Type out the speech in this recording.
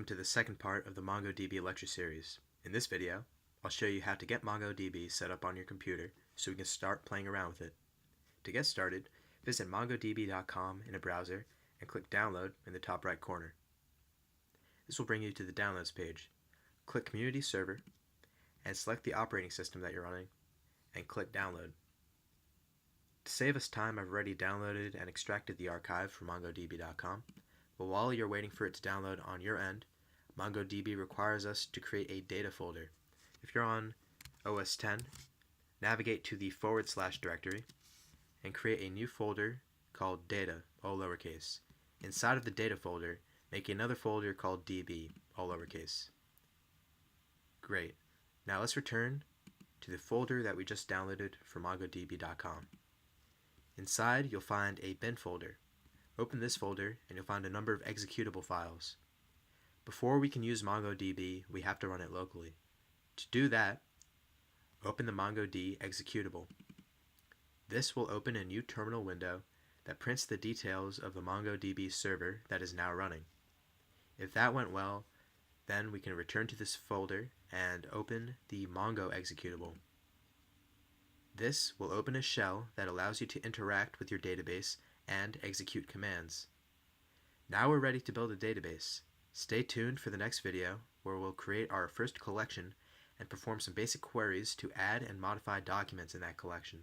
Welcome to the second part of the MongoDB lecture series. In this video, I'll show you how to get MongoDB set up on your computer so we can start playing around with it. To get started, visit mongodb.com in a browser and click Download in the top right corner. This will bring you to the Downloads page. Click Community Server and select the operating system that you're running and click Download. To save us time, I've already downloaded and extracted the archive from mongodb.com. But while you're waiting for it to download on your end, MongoDB requires us to create a data folder. If you're on OS X, navigate to the / directory and create a new folder called data, all lowercase. Inside of the data folder, make another folder called db, all lowercase. Great. Now let's return to the folder that we just downloaded from mongodb.com. Inside, you'll find a bin folder. Open this folder and you'll find a number of executable files. Before we can use MongoDB, we have to run it locally. To do that, open the MongoDB executable. This will open a new terminal window that prints the details of the MongoDB server that is now running. If that went well, then we can return to this folder and open the Mongo executable. This will open a shell that allows you to interact with your database and execute commands. Now we're ready to build a database. Stay tuned for the next video where we'll create our first collection and perform some basic queries to add and modify documents in that collection.